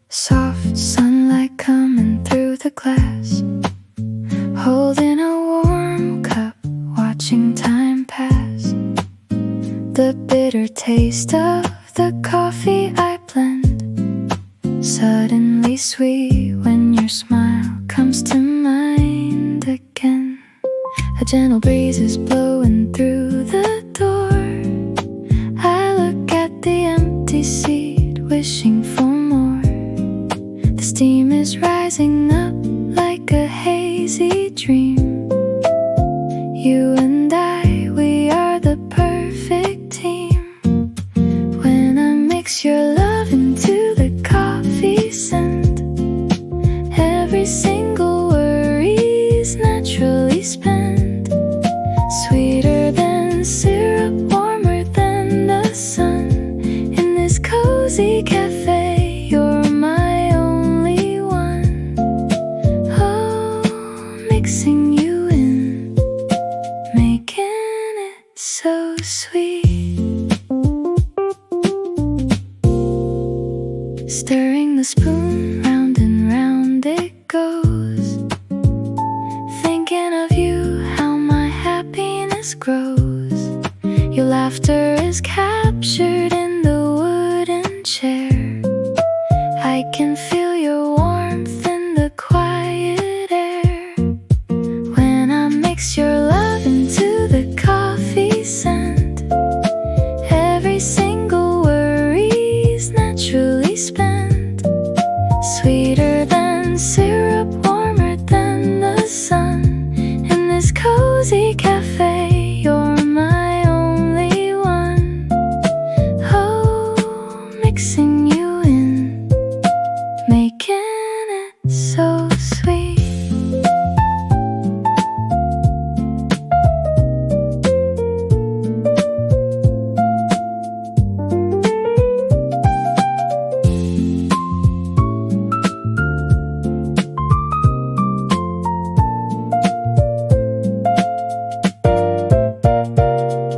Soft sunlight coming through the glass, holding a warm cup, watching time pass. The bitter taste of the coffee I blend, suddenly sweet when your smile comes to mind again. A gentle breeze is blowing through the door. I look at the empty seat, wishing for more. The steam is rising up like a hazy dream. You and I, we are the perfect team. When I mix your love into the coffee scent, every single worry's naturally spent. Sweeter than syrup, warmer than the sun. In this cozy cafe, you're my only one. Oh, mixing you in, making it so sweet. Stirring the spoon, round and round it goes. Thinking of you, how my happiness grows. Your laughter is captured in the wooden chair. I can feel your warmth in the quiet air. When I mix your love into the coffee scent, every single worry's naturally spent. Sweeter than syrup, warmer than the sun. In this cozy cafe, you're my only one. Oh, mixing you in, making it so sweet.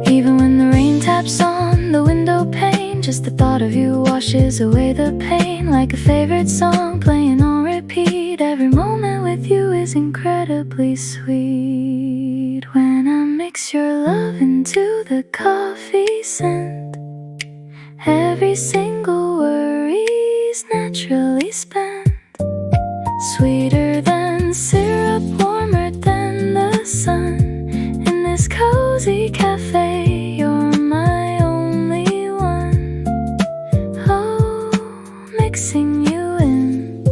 Even when the rain taps on the window pane, just the thought of you washes away the pain. Like a favorite song playing on repeat, every moment with you is incredibly sweet. When I mix your love into the coffee scent, every single worry's naturally spent. Sweeter than syrup, warmer than the sun. In this cozy cafe, you're my only one. Oh, mixing you in,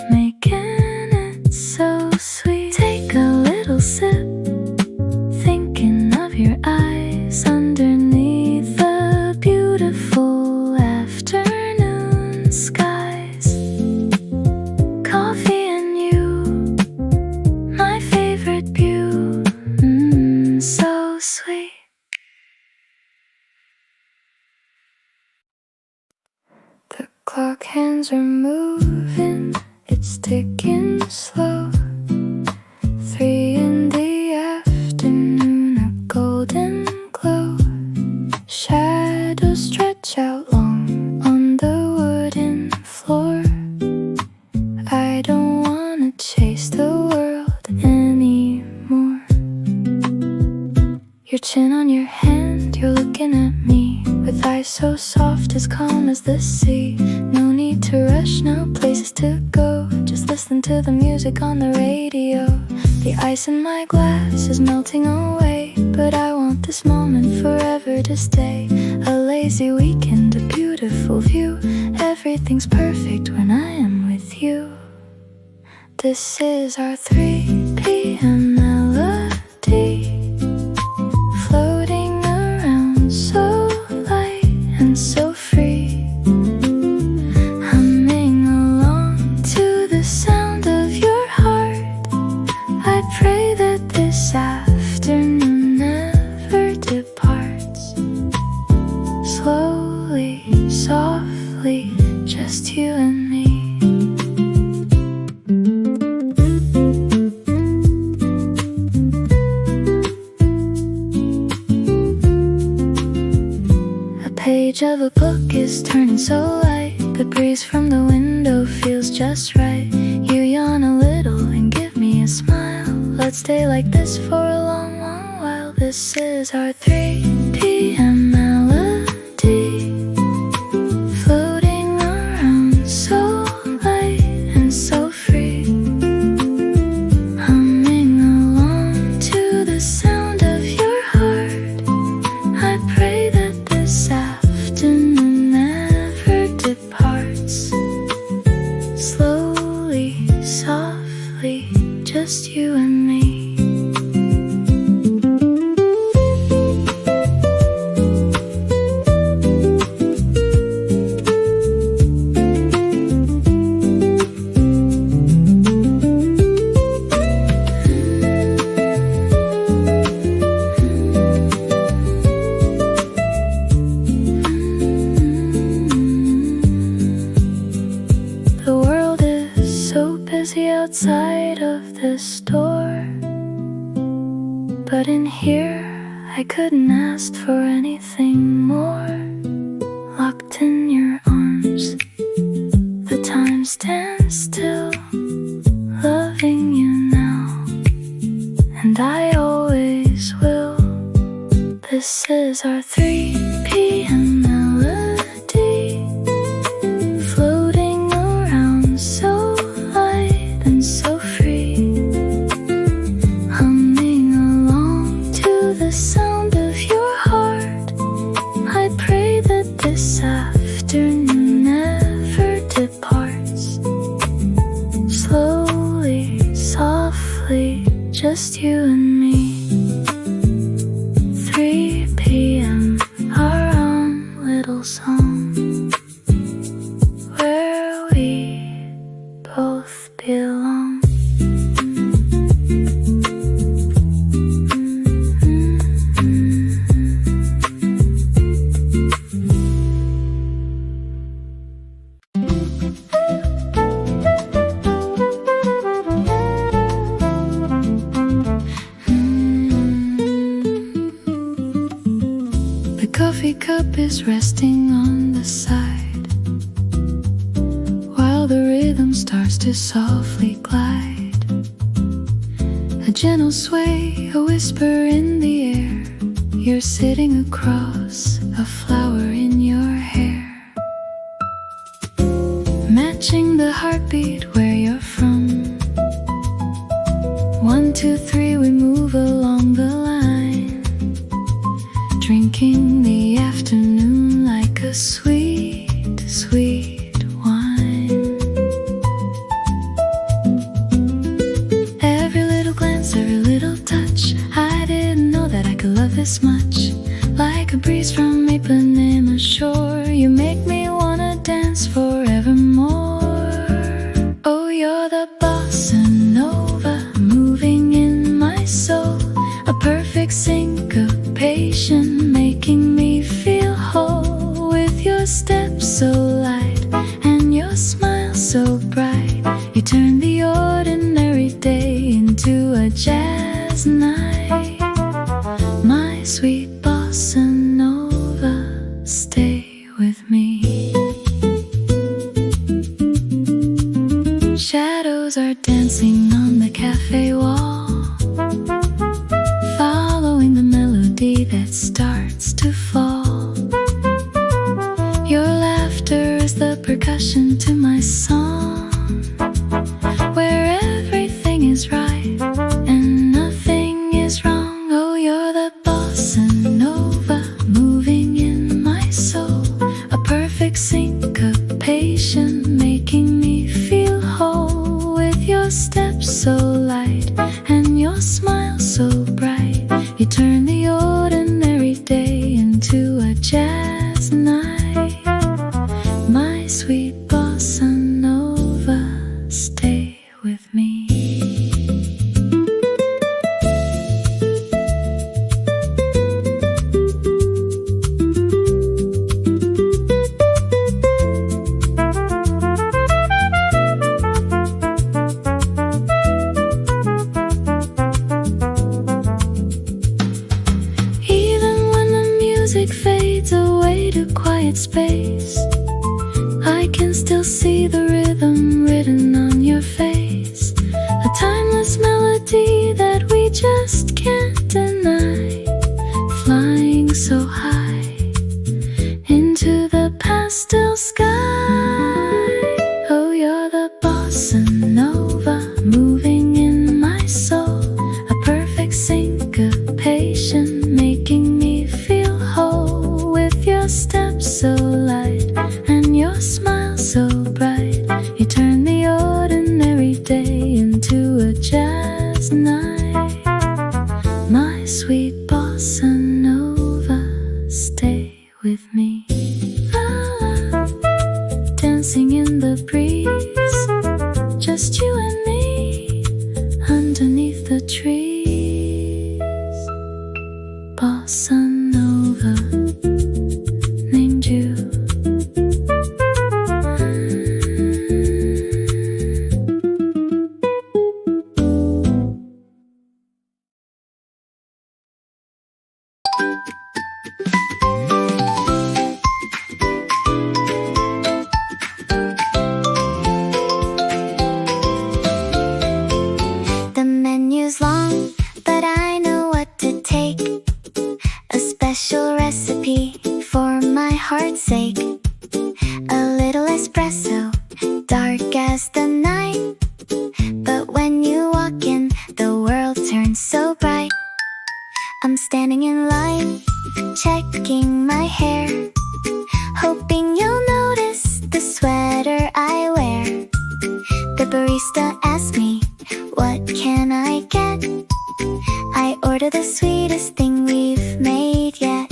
making it so sweet. Take a little sip, thinking of your eyes underneath the beautiful afternoon skies. Coffee and you, my favorite view, so sweet. The clock hands are moving, it's ticking slow. 3 in the afternoon, a golden glow. Shadows stretch out long on the wooden floor. I don't wanna chase the world anymore. Your chin on your hand, you're looking at me with eyes so soft, as calm as the sea. No need to rush, no places to go, just listen to the music on the radio. The ice in my glass is melting away, but I want this moment forever to stay. A lazy weekend, a beautiful view. Everything's perfect when I am with you. This is our 3 p.m. melody, floating around so light and so free. Humming along to the sound of your heart. I pray that this afternoon never departs. Slowly, softly, just you and me. page of a book is turning so light. The breeze from the window feels just right. You yawn a little and give me a smile. Let's stay like this for a long, long while. This is our 3 p.m. melody, floating around so light and so free, humming along to the sound of your heart. I pray that this afternoon never departs. Slowly, softly, just you and me. The world is so busy outside of this store, but in here I couldn't ask for anything more. Locked in your arms, the time stands still, loving you now, and I always will. This is our 3 p.m. melody, floating around so light and so free, humming along to the sound of your heart. I pray that this afternoon never departs. Slowly, softly, just you and me. 3 p.m. our own little song, where we both belong. The coffee cup is resting on the side, while the rhythm starts to softly glide. A gentle sway, a whisper in the air. You're sitting across a flower in your hair, matching the heartbeat where you're from. 1, 2, 3, we move along the line, drinking the afternoon like a sweet, sweet wine. Every little glance, every little touch, I didn't know that I could love this much. Like a breeze from Ipanema shore, you make me wanna dance forevermore. Oh, you're the bossa nova, moving in my soul, a perfect syncopation, making me feel whole. With your step so light and your smile so bright, you turn the ordinary day into a jazz night. My sweet bossa nova, stay with me. Shadows are dancing on the cafe wall, following the melody that starts to fall. Your laughter is the percussion to my song, where everything is right and nothing is wrong. Oh, you're the bossa nova, moving in my soul, a perfect syncopation, making me feel whole. With your steps so light and your smile so bright, you turn the ordinary day into a jazz night. My sweet bossa nova, stay with me. white space. I can still see the rhythm written on your face, a timeless melody that we just can't deny, flying so high into the pastel sky. Oh, you're the bossa nova moving in my soul, a perfect syncopation making me feel whole. With your steps so light and your smile so bright, you turn the ordinary day into a jazz night. My sweet bossa nova, stay with me. Dancing in the breeze, just you and me underneath the trees. Bossa nova named you. The menu's long, but I know what to take. A special recipe for my heart's sake. A little espresso, dark as the night. But when you walk in, the world turns so bright. I'm standing in line, checking my hair, hoping you'll notice the sweater I wear. The barista asks me, what can I get? I order the sweetest thing we've made yet.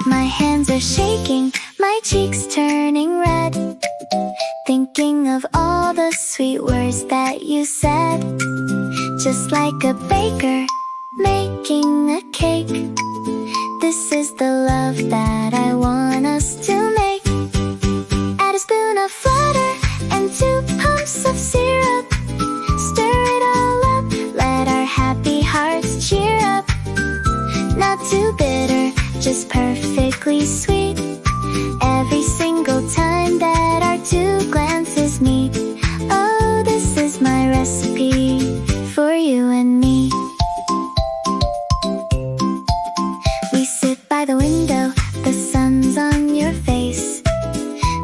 My hands are shaking, my cheeks turning red, thinking of all the sweet words that you said. Just like a baker making a cake, this is the love that I want us to make. Add a spoon of flutter and 2 pumps of syrup. Stir it all up, let our happy hearts cheer up. Not too bitter, just perfectly sweet. Every single time that our 2 glances meet. Oh, this is my recipe for you and me. We sit by the window, the sun's on your face.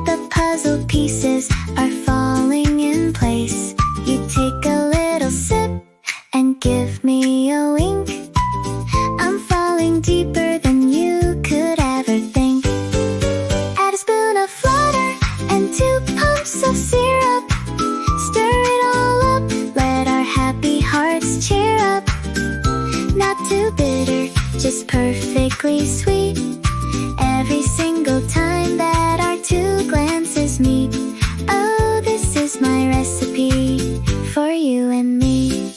The puzzle pieces are falling in place. You take a little sip and give me a wink. I'm falling deeper than you could ever think. Add a spoon of flutter and 2 pumps of syrup. Stir it all up, let our happy hearts cheer up. Not too bitter, just perfectly sweet. Every single time that our 2 glances meet. Oh, this is my recipe for you and me.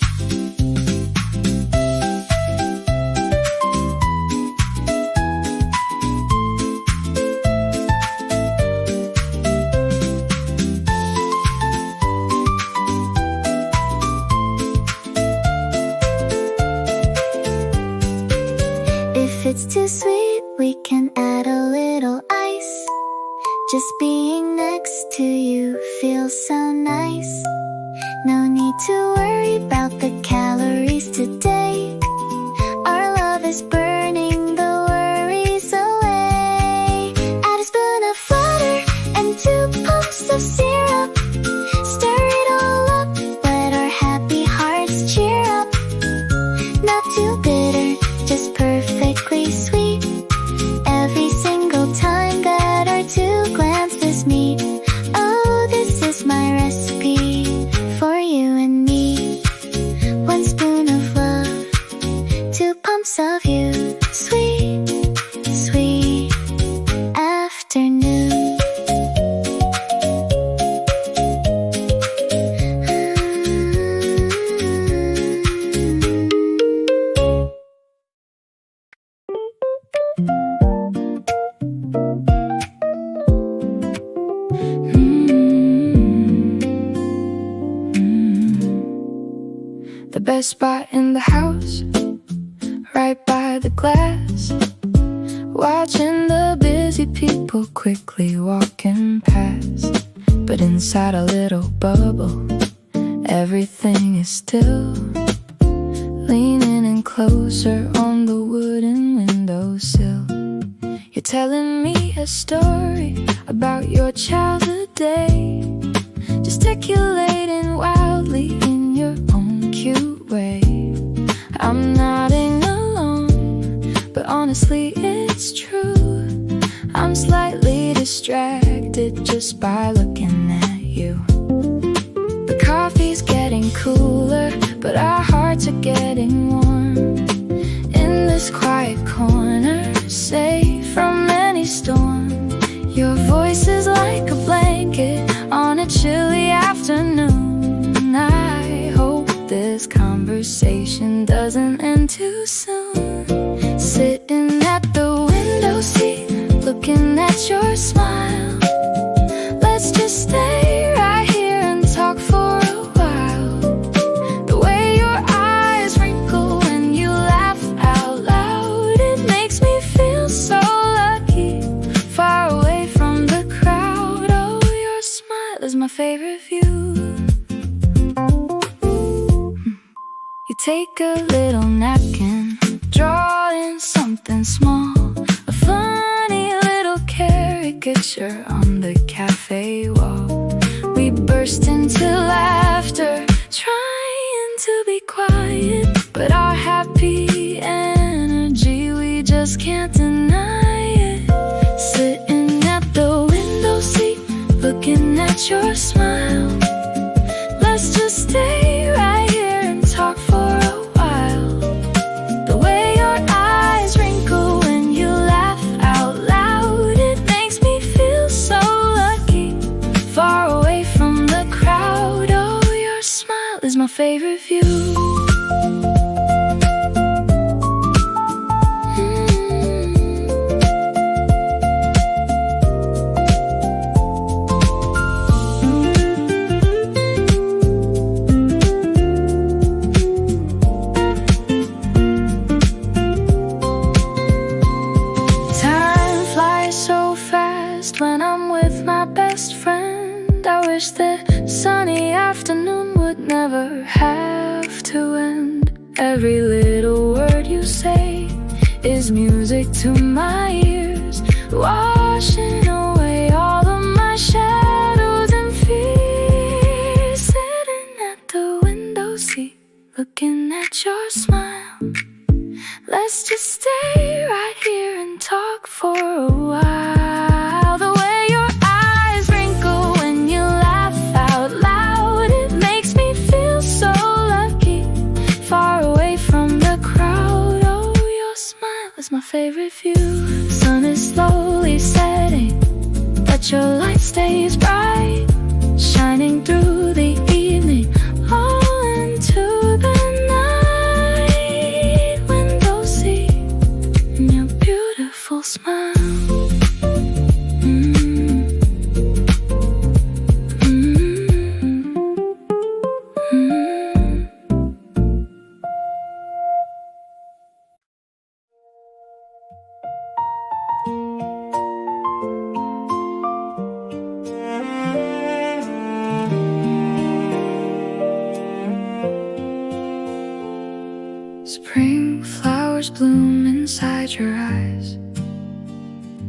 If it's too sweet, we can add a little ice. Just being next to you feels so nice. No need to worry about the calories today. Our love is burning the worries away. Add a spoon of flutter and 2 pumps of syrup. Stir it all up, let our happy hearts cheer up. Not too bitter, just perfectly sweet. Every single time that our 2 glances meet. Oh, this is my recipe for you and me. 1 spoon of love, 2 pumps of you. Sweet, sweet afternoon. The best spot in the house, right by the glass. watching the busy people quickly walking past. But inside a little bubble, everything is still. Leaning in closer on the wooden windowsill, you're telling me a story about your childhood day, gesticulating wildly in your own cute way. I'm nodding along, but honestly it's true. I'm slightly distracted just by looking at you. The coffee's getting cooler, but our hearts are getting warm. In this quiet corner, safe from any storm, your voice is like a blanket on a chilly afternoon. I hope this conversation doesn't end too soon. Sitting at the window seat, looking at your smile. Let's just stay right here and talk for a while. The way your eyes wrinkle when you laugh out loud, it makes me feel so lucky, far away from the crowd. Oh, your smile is my favorite view. You take a little napkin, draw in something small, a funny little caricature on the cafe wall. We burst into laughter, trying to be quiet, but our happy energy, we just can't deny it. Sitting at the window seat, looking at your smile. Let's just stay right here and talk for a while. The way your eyes wrinkle when you laugh out loud, it makes me feel so lucky, far away from the crowd. Oh, your smile is my favorite view. When I'm with my best friend, I wish that sunny afternoon would never have to end. Every little word you say is music to my ears, washing away all of my shadows and fears. Sitting at the window seat, looking at your smile. Let's just stay right here and talk for a while. The way your eyes wrinkle when you laugh out loud, it makes me feel so lucky, far away from the crowd. Oh, your smile is my favorite view. Sun is slowly setting, but your light stays bright, shining through the evening, all into the night. Window seat, and your beautiful smile. Spring flowers bloom inside your eyes,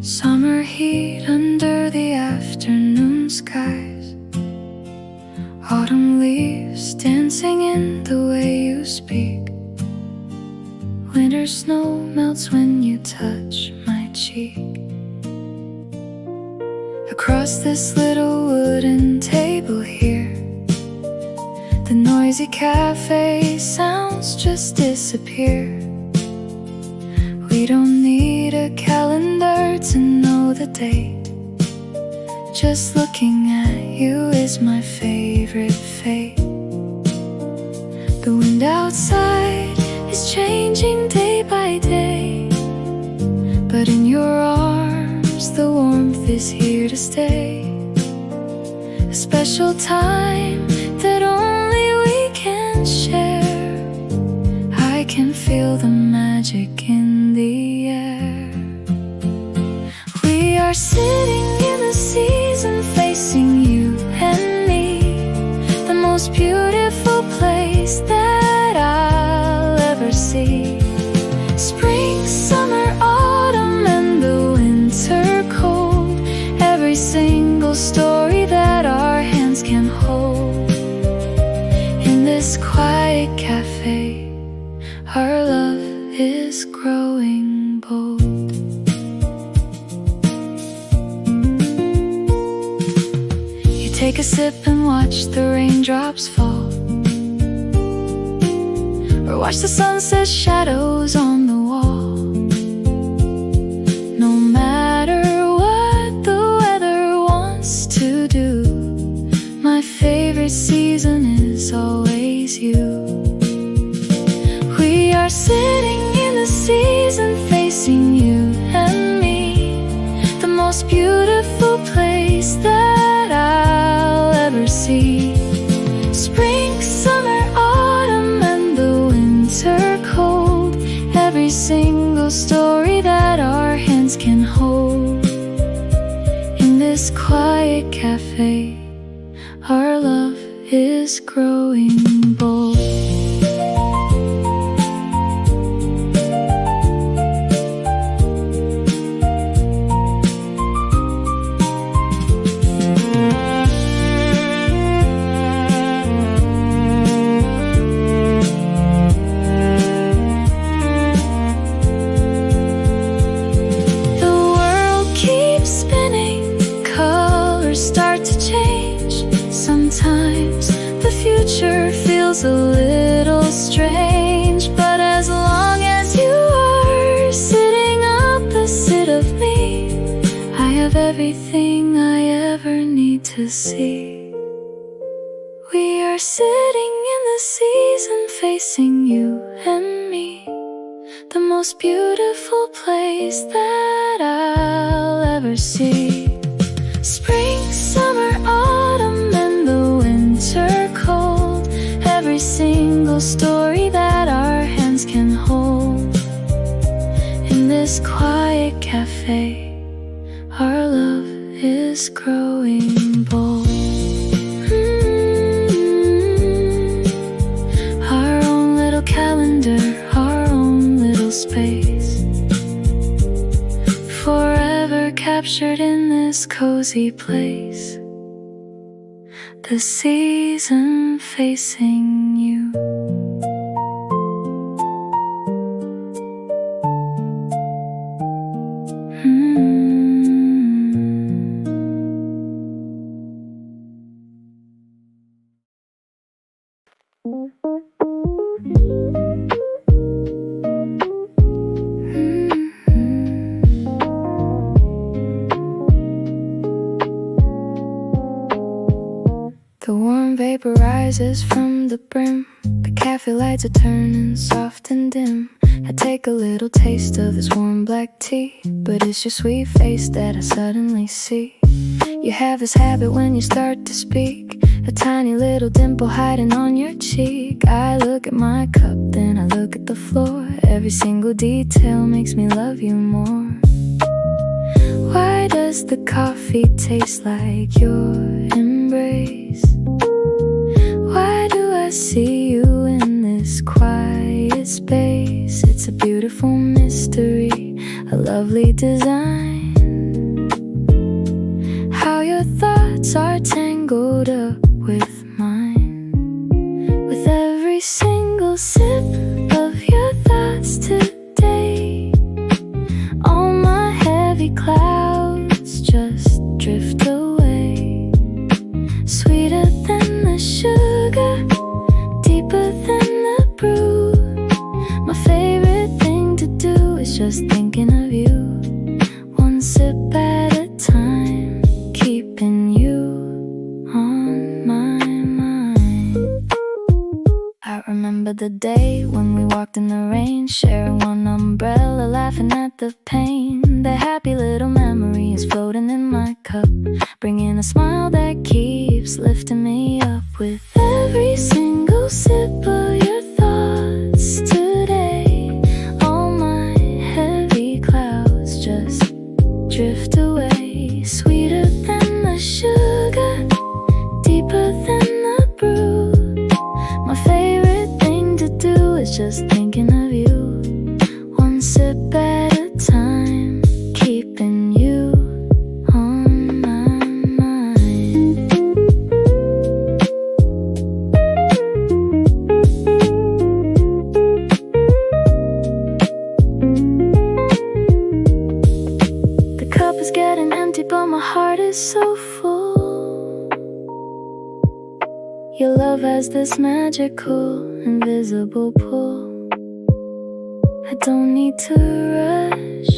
summer heat under the afternoon skies, autumn leaves dancing in the way you speak, winter snow melts when you touch my cheek. Across this little wooden table here, the noisy cafe sounds just disappear. We don't need a calendar to know the date. Just looking at you is my favorite fate. The wind outside is changing day by day, but in your arms the warmth is here to stay. A special time that only we can share. I can feel the magic in the air. are sitting in the season facing you and me, the most beautiful place that I'll ever see. Spring, summer, autumn, and the winter cold, every single story that our hands can hold. In this quiet cafe, our love is growing bold. You take a sip and watch the raindrops fall, or watch the sunset shadows on the wall. No matter what the weather wants to do, my favorite season is always you. We are sitting in the season facing you and me, the most beautiful place that I'll ever see. Spring, summer, autumn, and the winter cold, every single story that our hands can hold. In this quiet cafe, our love is growing bold. Feels a little strange, but as long as you are sitting opposite of me, I have everything I ever need to see. We are sitting in the season facing you and me, the most beautiful place that I'll ever see. Spring, summer, autumn, and the winter cold, every single story that our hands can hold. In this quiet cafe, our love is growing bold. Our own little calendar, our own little space, forever captured in this cozy place. The season facing you. The warm vapor rises from the brim, the cafe lights are turning soft and dim. I take a little taste of this warm black tea, but it's your sweet face that I suddenly see. You have this habit when you start to speak, a tiny little dimple hiding on your cheek. I look at my cup, then I look at the floor. Every single detail makes me love you more. Why does the coffee taste like your embrace? Why do I see you in this quiet space? It's a beautiful mystery, a lovely design. How your thoughts are tangled up with mine. With every single sip of your thoughts today, all my heavy clouds just drift away. Sweeter than the sugar, deeper than the brew. My favorite thing to do is just thinking of you. One sip at a time, keeping you on my mind. I remember the day when we walked in the rain, sharing one umbrella, laughing at the pain. The happy little memory is floating in my cup, bringing a smile that keeps lifting me up. With every single sip of your thoughts today, all my heavy clouds just drift away. do is just thinking of you. One sip at a time, keeping you on my mind. The cup is getting empty, but my heart is so full. Your love has this magical, invisible pull. I don't need to rush,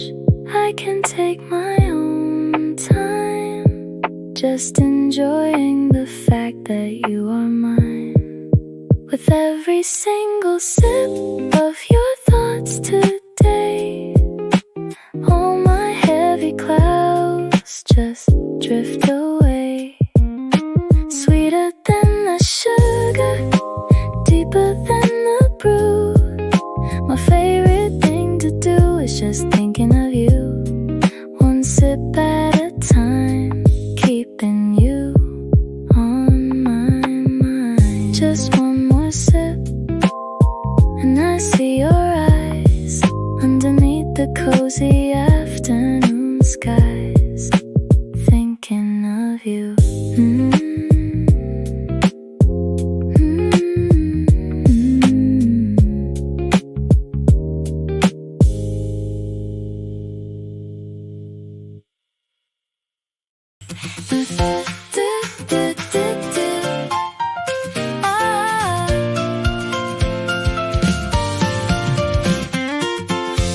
I can take my own time, just enjoying the fact that you are mine. With every single sip of your thoughts today, all my heavy clouds just drift away. Sweeter than the sugar, deeper than the brew. My favorite thing to do is just thinking of you. One sip at a time, keeping you on my mind. Just one more sip, and I see your eyes underneath the cozy afternoon skies, thinking of you.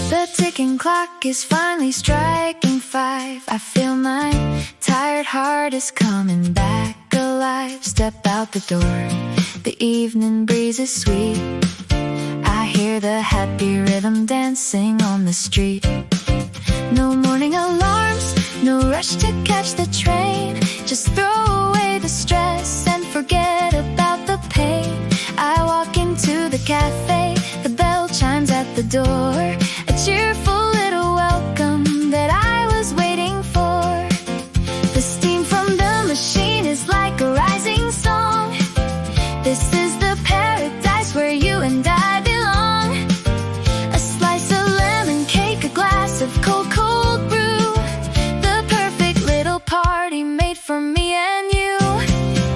The ticking clock is finally striking 5. I feel my tired heart is coming back alive. Step out the door, the evening breeze is sweet. I hear the happy rhythm dancing on the street. No morning alarms, no rush to catch the train. Just throw away the stress and forget about the pain. I walk into the cafe, the bell chimes at the door. A cheerful little welcome that I was waiting for. The steam from the machine is like a rising song. This is the paradise where you and I belong. A slice of lemon cake, a glass of cold, cold brew. The perfect little party made for me and you.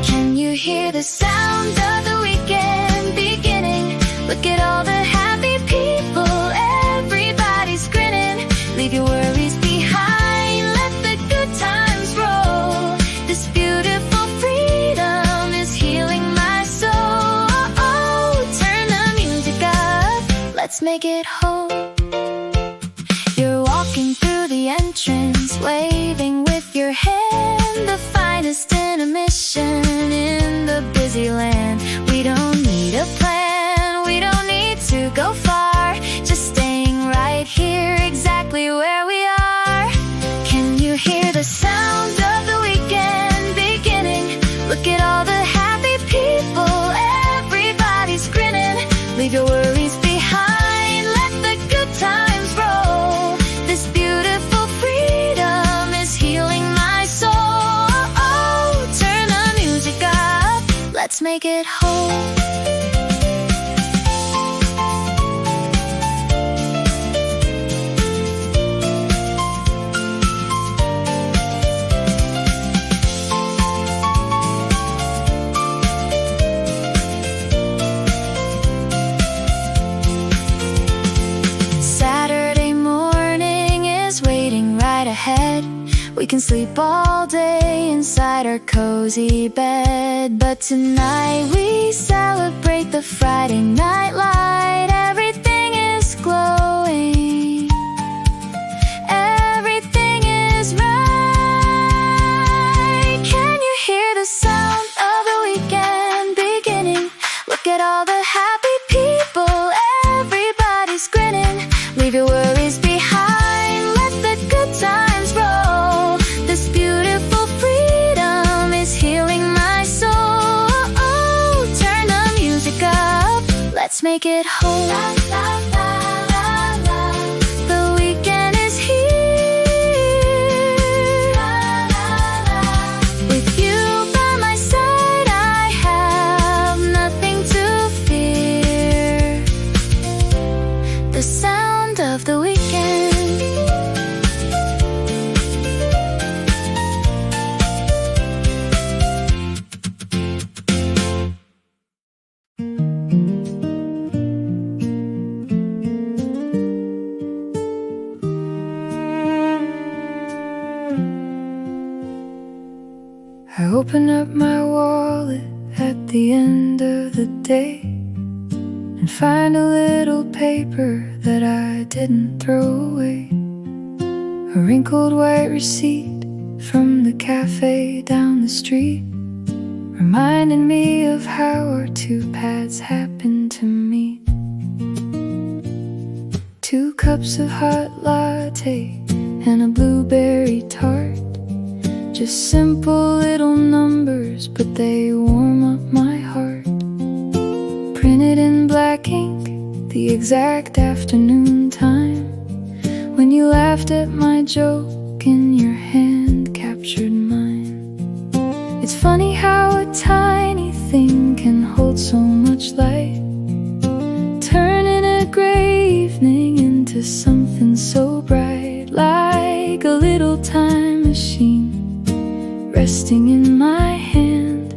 Can you hear the sound of the weekend beginning? Look at all the happy people, everybody's grinning. Leave your worries behind, let the good times roll. This beautiful freedom is healing my soul. Turn the music up, let's make it whole. You're walking through the entrance, waving with your hand. The finest intermission in the busy land. We don't need a plan, we don't need to go far. Just staying right here, exactly where we are. Can you hear the sound of the weekend beginning? Look at all the happy people, everybody's grinning. Leave your worries behind, let the good times roll. This beautiful freedom is healing my soul. Turn the music up, let's make it whole. Saturday morning is waiting right ahead. We can sleep all day inside our cozy bed, but tonight we celebrate the Friday night light. Everything is glowing, everything is right. Can you hear the sound of the weekend beginning? Look at all the happy people, everybody's grinning. Leave your worries behind, let the good times roll. This beautiful freedom is healing my soul. Turn the music up, let's make it whole. The weekend is here. With you by my side, I have nothing to fear. the end of the day and find a little paper that I didn't throw away. A wrinkled white receipt from the cafe down the street, reminding me of how our two paths happened to meet. 2 cups of hot latte and a blueberry tart, just simple little numbers, but they warm up my heart. Printed in black ink, the exact afternoon time when you laughed at my joke and your hand captured mine. It's funny how a tiny thing can hold so much light, turning a gray evening into something so bright, like a little time machine resting in my hand,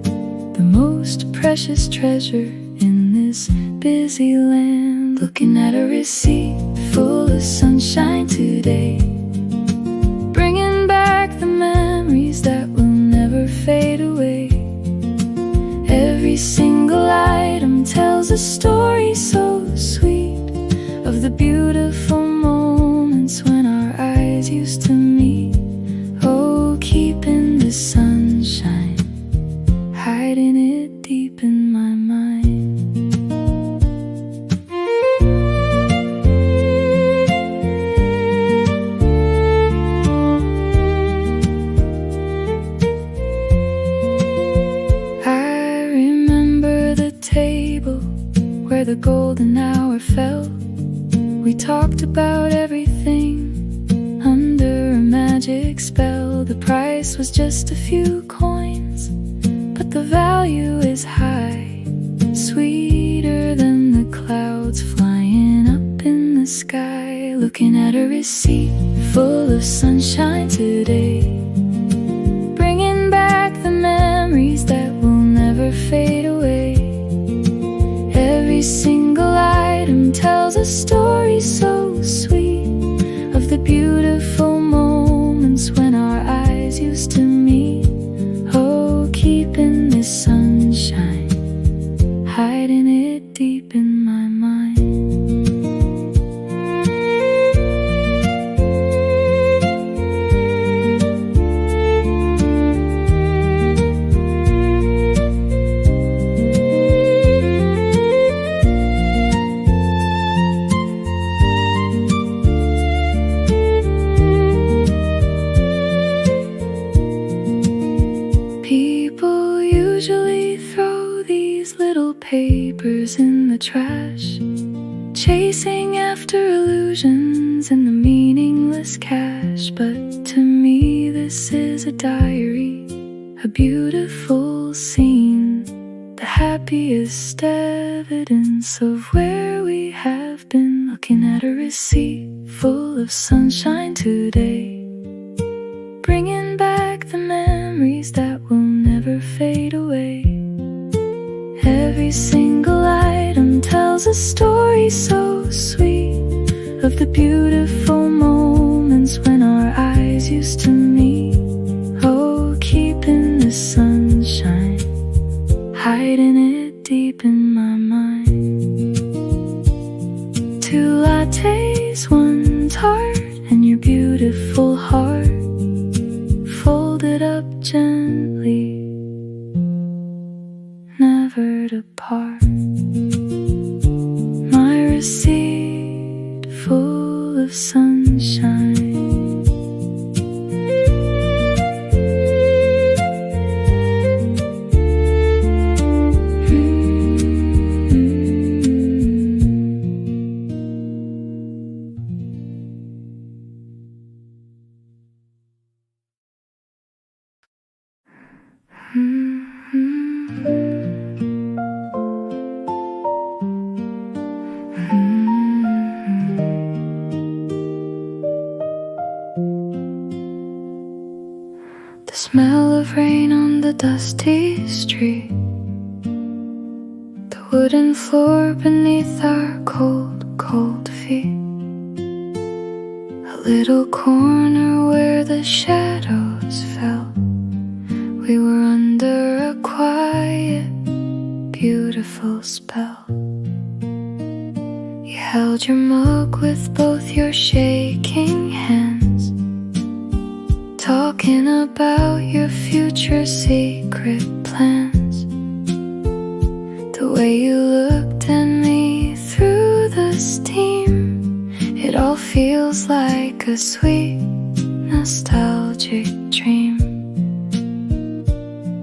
the most precious treasure in this busy land. Looking at a receipt full of sunshine today, bringing back the memories that will never fade away. Every single item tells a story so sweet of the beautiful moments when our eyes used to meet. Oh, keeping the sunshine, hiding it deep in my mind. I remember the table where the golden hour fell. We talked about everything under a magic spell. The price was just a few coins, but the value is high, sweeter than the clouds flying up in the sky. Looking at a receipt full of sunshine today, bringing back the memories that will never fade away. Every single item tells a story so sweet of the beautiful moments when our eyes used to meet. Oh, keeping this sunshine, hiding it deep in my mind. People usually throw these little papers in the trash, chasing after illusions and the meaningless cash. But to me this is a diary, a beautiful scene, the happiest evidence of where we have been. Looking at a receipt full of sunshine today, bringing back the memories that will never fade away. Every single item tells a story so sweet of the beautiful moments when our eyes used to meet. Oh, keeping the sunshine, hiding it deep in my mind. 2 lattes, 1 tart, and your beautiful heart folded up gently, never to part. My receipt full of sunshine. The smell of rain on the dusty street, the wooden floor beneath our cold, cold feet, a little corner where the shadows fell. We were under a quiet beautiful spell. You held your mug with both your shaking hands, talking about your future secret plans. The way you looked at me through the steam, it all feels like a sweet, nostalgic dream.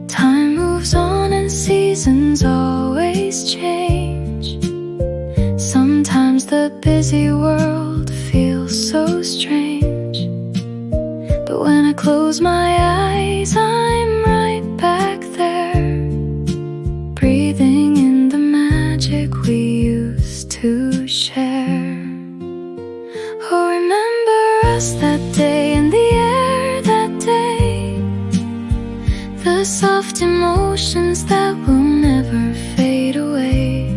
Time moves on and seasons always change. Sometimes the busy world feels so strange, but when I close my eyes, I'm right back there, breathing in the magic we used to share. Oh, remember us that day and the air that day, the soft emotions that will never fade away.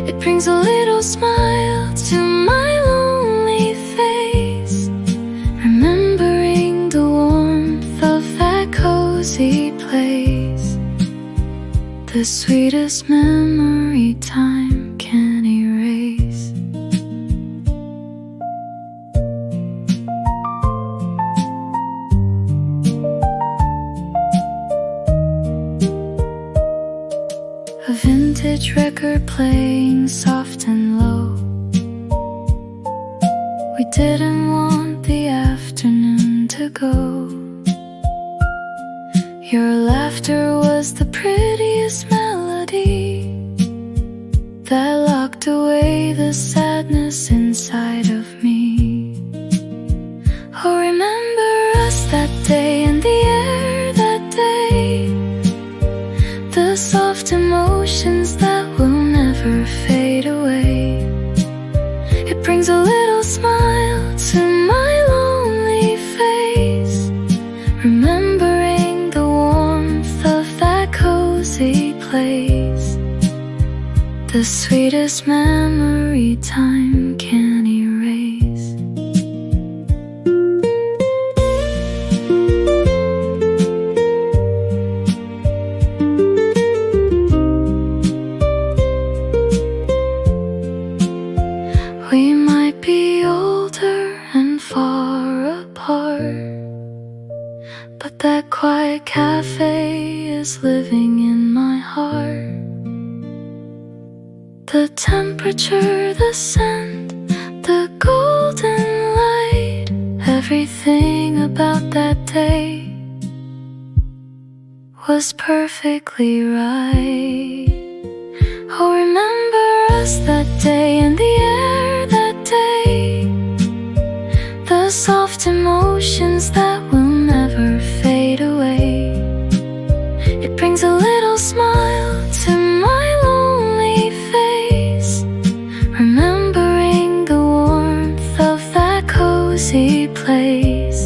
It brings a little smile to my lonely face, remembering the warmth of that cozy place, the sweetest memory time can erase. A vintage record playing soft and low. We didn't want the afternoon to go. Your laughter was the prettiest melody that locked away the sadness inside of me. Oh, remember us that day and the air that day, the soft emotions that will never fade away. It brings a little smile to my lonely face, remembering the warmth of that cozy place, the sweetest memory time can erase. We might be older and far apart, but that quiet cafe is living in my heart. The temperature, the scent, the golden light, everything about that day was perfectly right. Oh, remember us that day and the air that day, the soft emotions that will never fade away. It brings a little smile to my lonely face, remembering the warmth of that cozy place,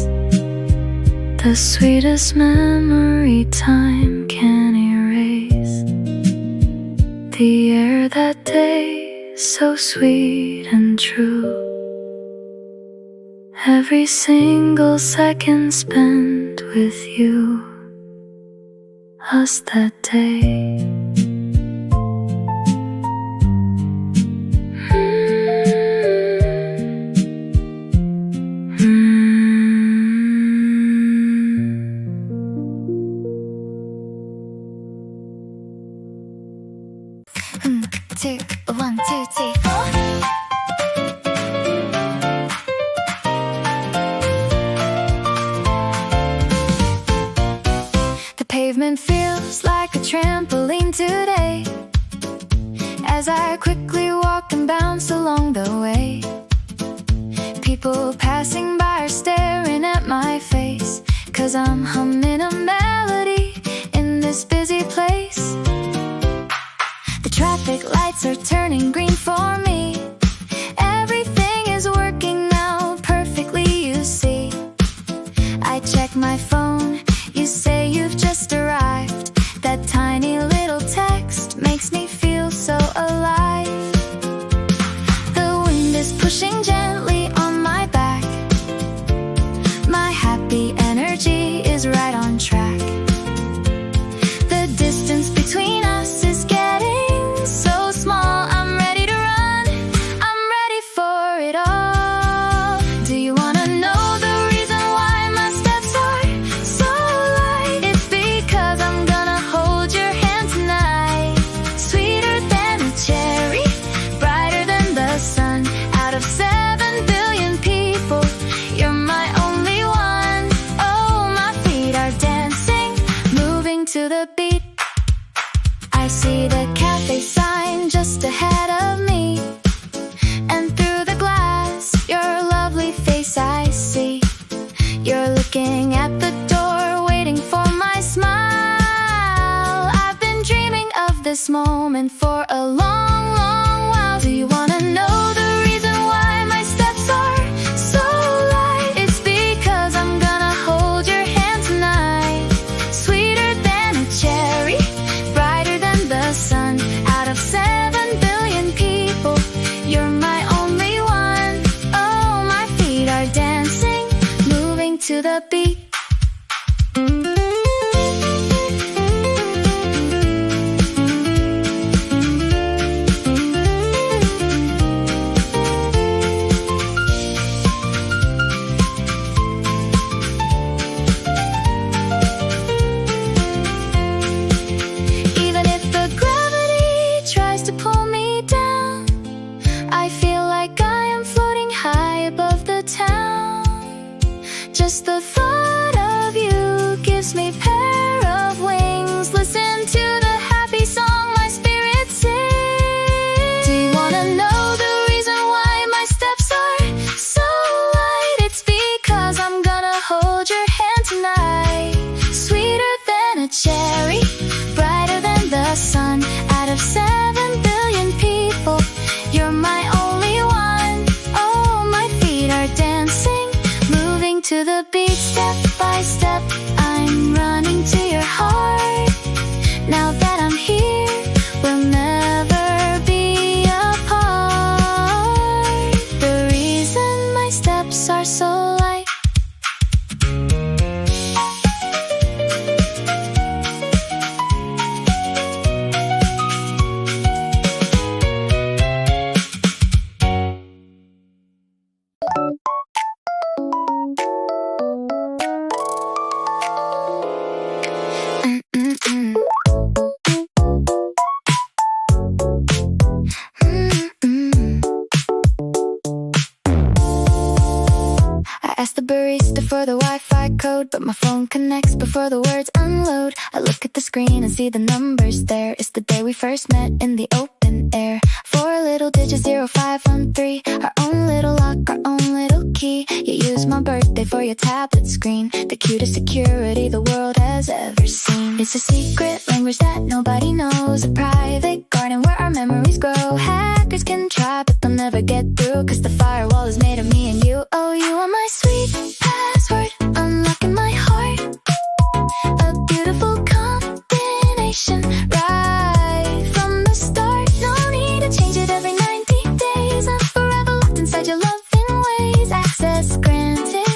the sweetest memory time can erase. The air that day, so sweet and true, every single second spent with you, us that day. Two, one, two, three, four. The pavement feels like a trampoline today, as I quickly walk and bounce along the way. People passing by are staring at my face, 'cause I'm humming a melody in this busy place. The traffic lights are turning green for me. Everything is working now perfectly, you see. I check my phone, you say you've just arrived. That tiny little text makes me feel so alive. The wind is pushing gently on my back. My happy energy is right on track. The distance between us is getting stepped ahead of me. And through the glass, your lovely face I see. You're looking at the door, waiting for my smile. I've been dreaming of this moment for a long, long while. Do you wanna know the reason why my steps are so light? It's because I'm gonna hold your hand tonight. Sweeter than a cherry, brighter than the sun. Out of 7 billion people, you're my only one. Oh, my feet are dancing, moving to the beat. Even if the gravity tries to pull me down, I feel like I am floating high above the town. Just the thought of you gives me a pair of wings. Listen to the happy song my spirit sings. Do you wanna know the reason why my steps are so light? It's because I'm gonna hold your hand tonight. Sweeter than a cherry, brighter than the sun. Out of 7 billion people, you're my only one. Oh, my feet are dancing, moving to the beat. Step by step, I'm running to your heart. Now that I'm here, we'll never be apart. The reason my steps are so light. I asked the barista for the Wi-Fi code, but my phone connects before the words unload. I look at the screen and see the numbers there. It's the day we first met in the open air. 4 little digits, 0513. Our own little lock, our own little key. You used my birthday for your tablet screen. The cutest security the world has ever seen. It's a secret language that nobody knows. A private garden where our memories grow. Hackers can try, but they'll never get through, 'cause the firewall is made of me and you. Oh, you are my sweet password, unlocking my heart. A beautiful combination, right from the start. No need to change it every 90 days. I'm forever locked inside your loving ways. Access granted,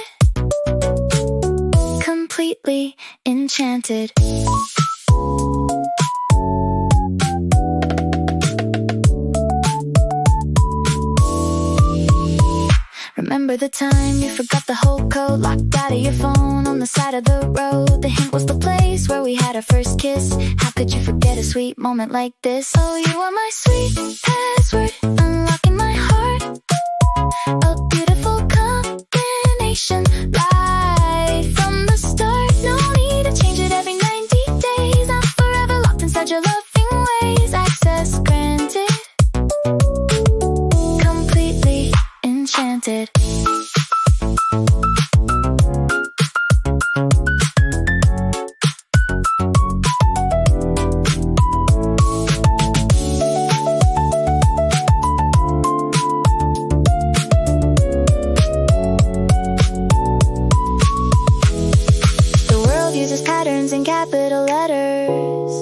completely enchanted. Remember the time you forgot the whole code, locked out of your phone on the side of the road. The hint was the place where we had our first kiss. How could you forget a sweet moment like this? Oh, you are my sweet password, unlocking my heart. A beautiful combination, right from the start. No need to change it every 90 days. I'm forever locked inside your loving ways. Access granted, completely enchanted. Capital letters,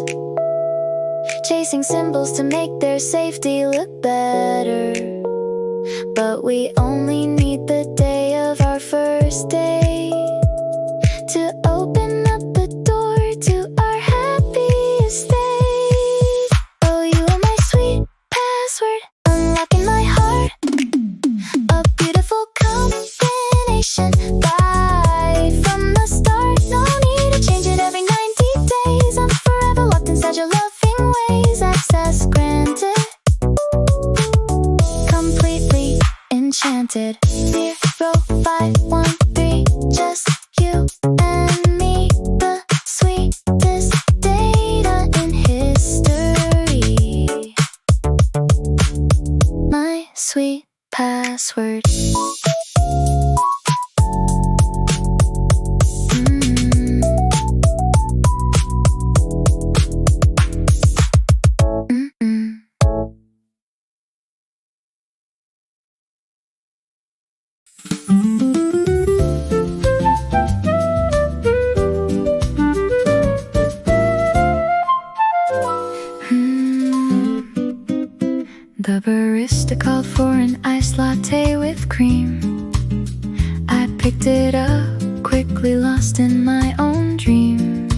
chasing symbols to make their safety look better. But we only need the day of our first date to open up the door to our happiest days. Oh, you are my sweet password, unlocking my heart. A beautiful combination, right from the start. No need to change it every 90 days. I'm forever locked inside your loving ways. Access granted, completely enchanted. 0513, just you and me. The sweetest data in history. sweet password. The barista called for an iced latte with cream. I picked it up, quickly lost in my own dream.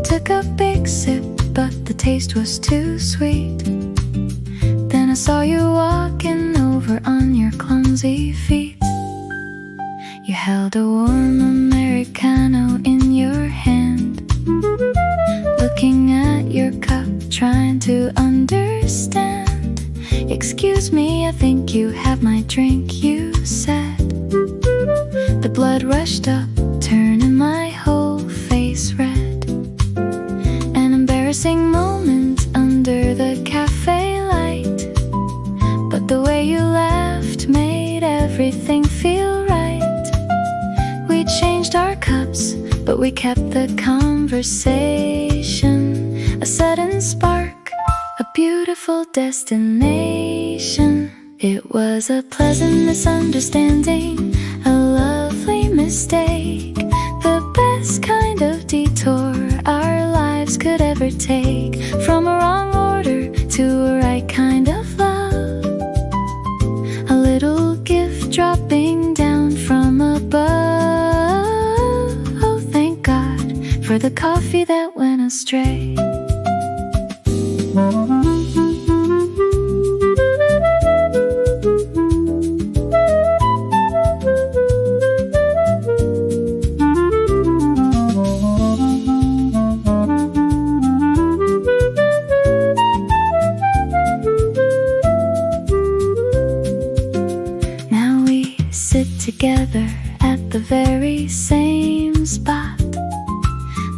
Took a big sip, but the taste was too sweet. Then I saw you walking over on your clumsy feet. You held a warm Americano in your hand, looking at your cup, trying to understand. Excuse me, I think you have my drink, you said. The blood rushed up, turning my whole face red. An embarrassing moment under the cafe light, but the way you laughed made everything feel right. We changed our cups, but we kept the conversation. A sudden spark, a beautiful destination. It was a pleasant misunderstanding, a lovely mistake, the best kind of detour our lives could ever take. From a wrong order to a right kind of love, a little gift dropping down from above. Oh, thank God for the coffee that went astray. Now we sit together at the very same spot,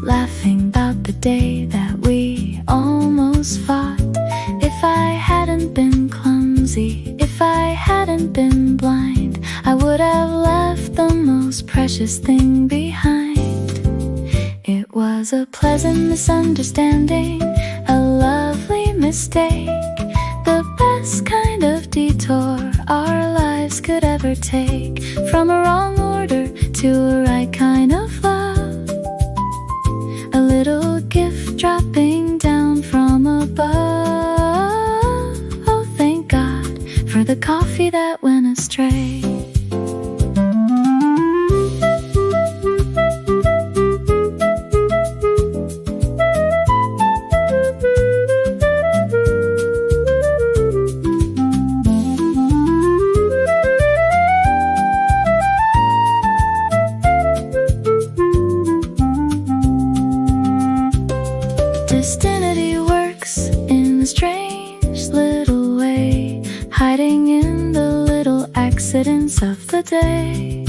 laughing about the day that we almost fought. If I hadn't been clumsy, if I hadn't been blind, I would have left the most precious thing behind. It was a pleasant misunderstanding, a lovely mistake, the best kind of detour our lives could ever take. From a wrong order to a right kind of love, a little gift dropping down from above. Oh, thank God for the coffee that went astray. Destiny works in a strange little way, hiding in the little accidents of the day.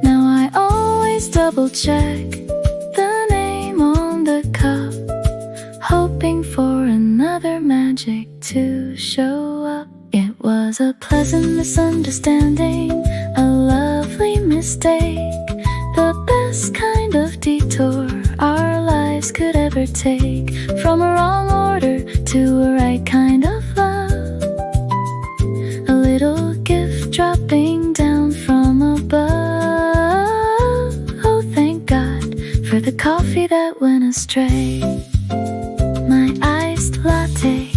Now I always double check the name on the cup, hoping for another magic to show up. It was a pleasant misunderstanding, a lovely mistake, the best kind of detour our lives could ever take. From a wrong order to a right kind of love, a little gift dropping down from above. Oh, thank God for the coffee that went astray. My iced latte,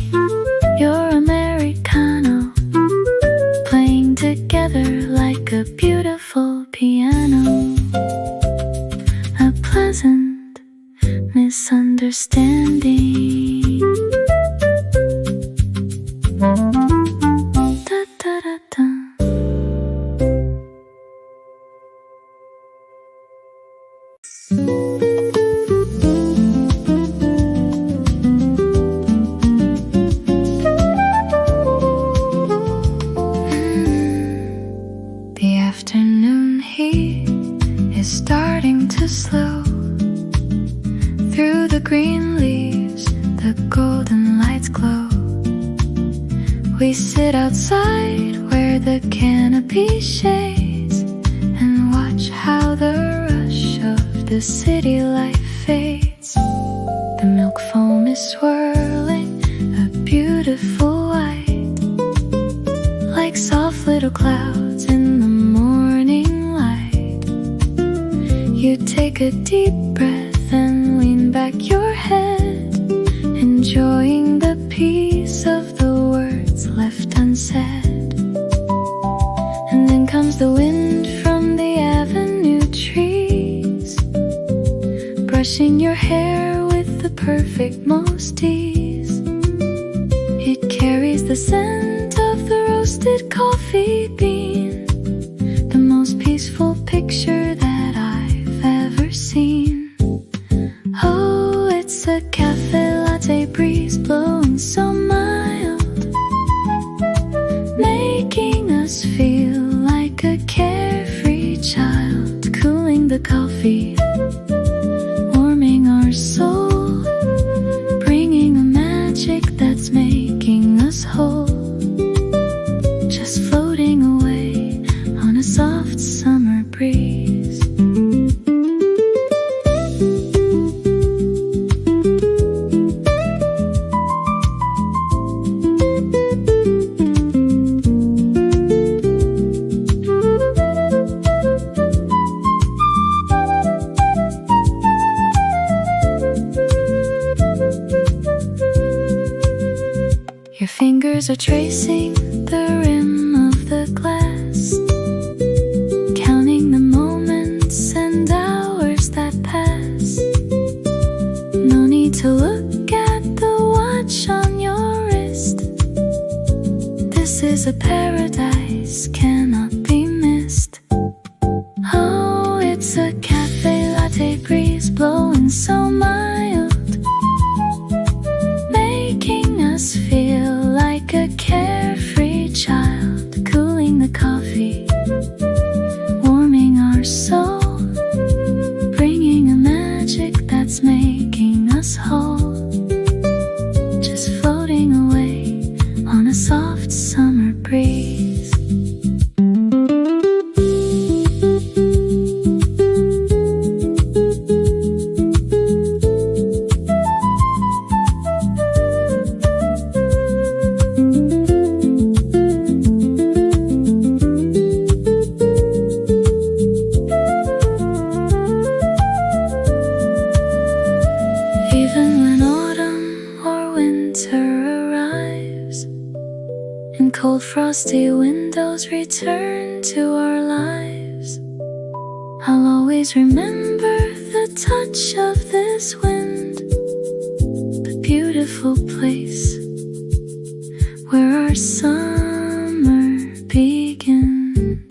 your Americano, playing together like a beautiful piano. A pleasant misunderstanding. Da, da, da, da. The afternoon heat is starting to slow. Through the green leaves, the golden lights glow. We sit outside where the canopy shades and watch how the rush of the city life fades. The milk foam is swirling, a beautiful white, like soft little clouds in the morning light. You take a deep breath and lean back your head, enjoying the peace of the words left unsaid. And then comes the wind from the avenue trees, brushing your hair with the perfect most ease. It carries the scent of the roasted coffee bean, the most peaceful picture that I've ever seen. Oh, it's a cafe latte breeze blowing so mild, making us feel like a carefree child, cooling the coffee, warming our soul, bringing a magic that's making us whole, just floating away on a soft summer breeze. Your fingers are tracing the rim of the glass, counting the moments and hours that pass. No need to look at the watch on your wrist. This is a paradise, cannot be missed. Oh, it's a cafe latte breeze blowing so mild, making us feel like a carefree child, cooling the coffee, warming our soul, bringing a magic that's making us whole, just floating away on a soft summer breeze. Even when autumn or winter arrives and cold frosty windows return to our lives, I'll always remember the touch of this wind, the beautiful place where our summer began.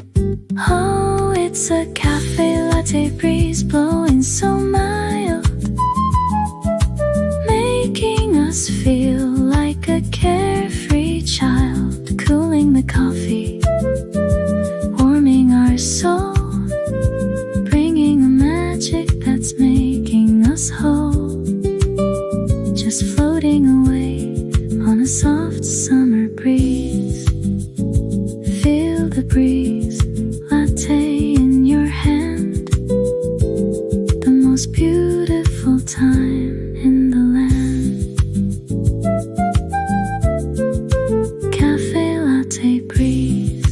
Oh, it's a cafe latte breeze blowing so mild, making us feel like a carefree child, cooling the coffee, warming our soul, bringing a magic that's making us whole, just floating away on a soft summer breeze. Feel the breeze, latte in your hand, the most beautiful time in the land. Cafe latte breeze.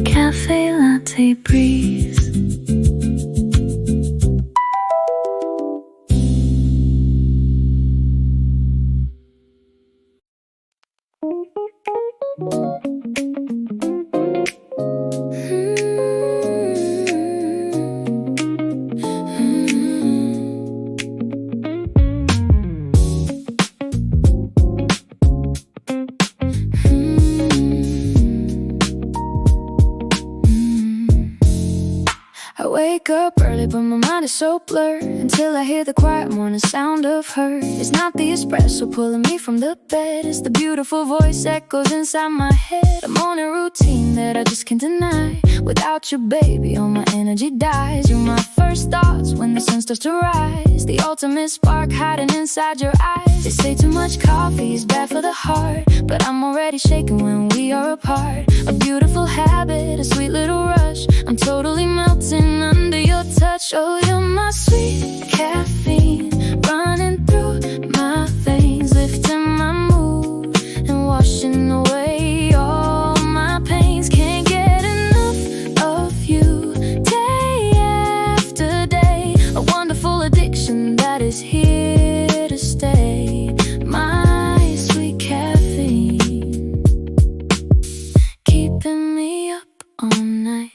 Cafe latte breeze. I wake up early but my mind is so blurred until I hear the quiet morning sound of her. It's not the espresso pulling me from the bed, it's the beautiful voice that goes inside my head. I'm on a routine that I just can't deny. Without you, baby, all my energy dies. You're my first thoughts when starts to rise, the ultimate spark hiding inside your eyes. They say too much coffee is bad for the heart, but I'm already shaking when we are apart. A beautiful habit, a sweet little rush. I'm totally melting under your touch. Oh, you're my sweet caffeine, running through my veins, lifting my mood and washing away all my pains. Can't get enough of you, day after day. A wonderful addiction that is here to stay. My sweet caffeine, keeping me up all night.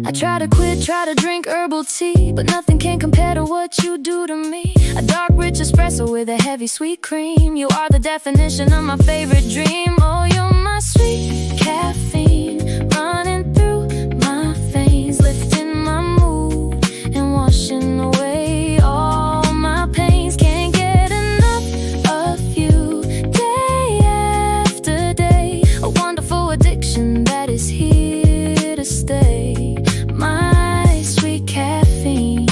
I try to quit, try to drink herbal tea, but nothing can compare to what you do to me. A dark rich espresso with a heavy sweet cream. You are the definition of my favorite dream. Oh, you're my sweet caffeine, running through my veins, lifting my mood and washing away all my pains. Can't get enough of you, day after day. A wonderful addiction that is here to stay. My sweet caffeine,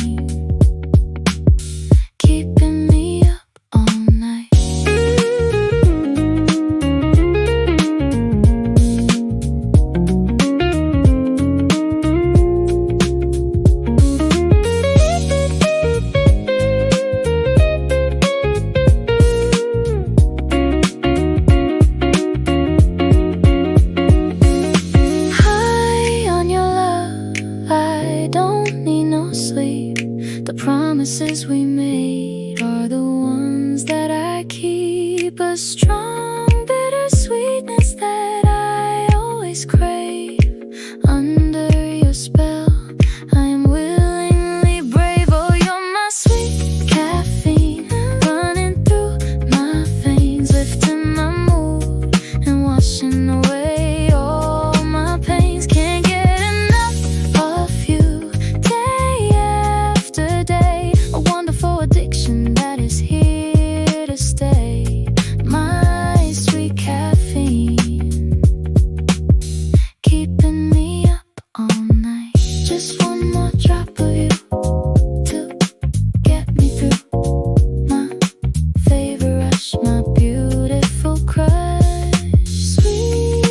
keeping me up all night. High on your love, I don't need no sleep. The promises we made are the ones that I keep. A strong, bitter sweetness that I always crave. Under your spell, I am willingly brave. Oh, you're my sweet caffeine, running through my veins, lifting my mood and washing away all my pains. Can't get enough of you, day after day. A wonderful addiction that is here to stay. My sweet caffeine, keeping me up all night. Just one more drop of you to get me through my favorite rush, my beautiful crush. Sweet,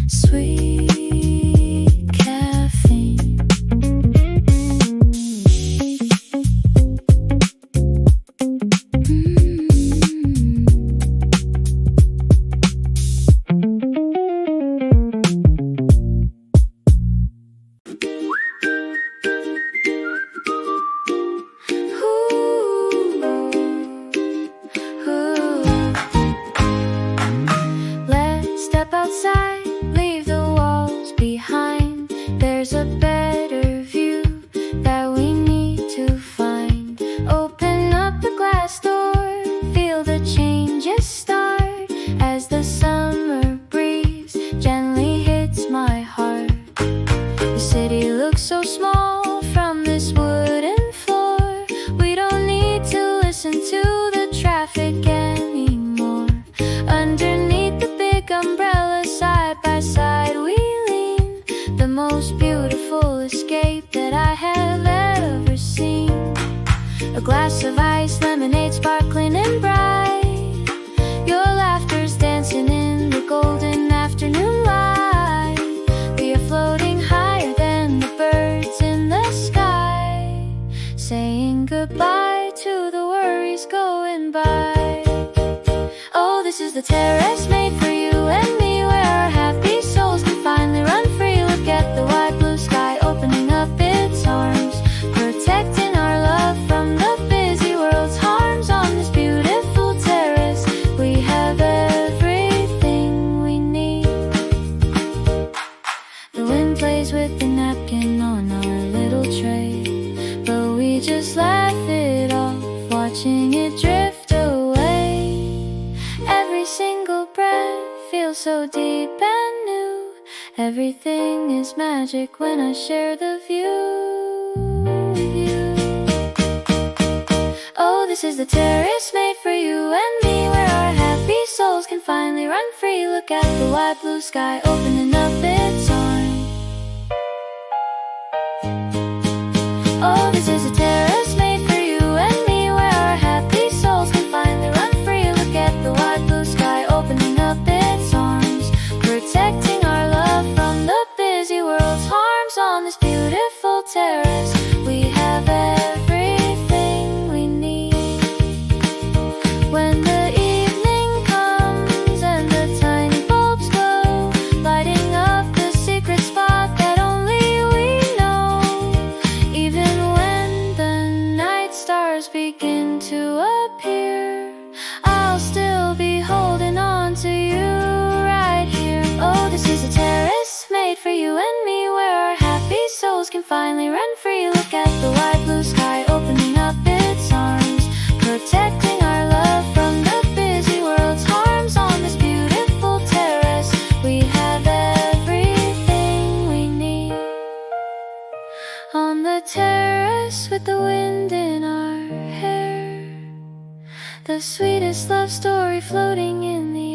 sweet caffeine. Let's step outside, leave the walls behind. There's a better view that we need to find. Open up the glass door, feel the changes start as the summer breeze gently hits my heart. The city looks so small from this wooden floor. We don't need to listen to the traffic anymore. Underneath the big umbrella, side by side we lean. The most beautiful escape that I have ever seen. A glass of ice, lemonade sparkling and bright. Your laughter's dancing in the golden afternoon light. We are floating higher than the birds in the sky, saying goodbye to the worries going by. Oh, this is the terrace made for you and me, where our happy souls can finally run free. Look at the wide blue sky opening up its arms, protecting our love from the busy world's harms. On this beautiful terrace, we have everything we need. The wind plays with the napkin on our little tray, but we just laugh it off, watching it drift away. Every single breath feels so deep and new. Everything is magic when I share the view with you. Oh, this is the terrace made for you and me, where our happy souls can finally run free. Look at the wide blue sky opening up its arms. Oh, this is a terrace made for you and me, where our happy souls can finally run free. Look at the wide blue sky opening up its arms, protecting our love from the busy world's harms. On this beautiful terrace, we have everything we need. When the evening comes and the tiny bulbs glow, lighting up the secret spot that only we know. Even when the night stars begin to appear, I'll still be holding on to you right here. Oh, this is a terrace made for you and me, where our happy souls can finally run free. Look at the wide blue sky opening up its arms, protecting our love from the busy world's harms. On this beautiful terrace, we have everything we need. On the terrace with the wind in our hair, the sweetest love story floating in the